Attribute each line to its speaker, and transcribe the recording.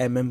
Speaker 1: MM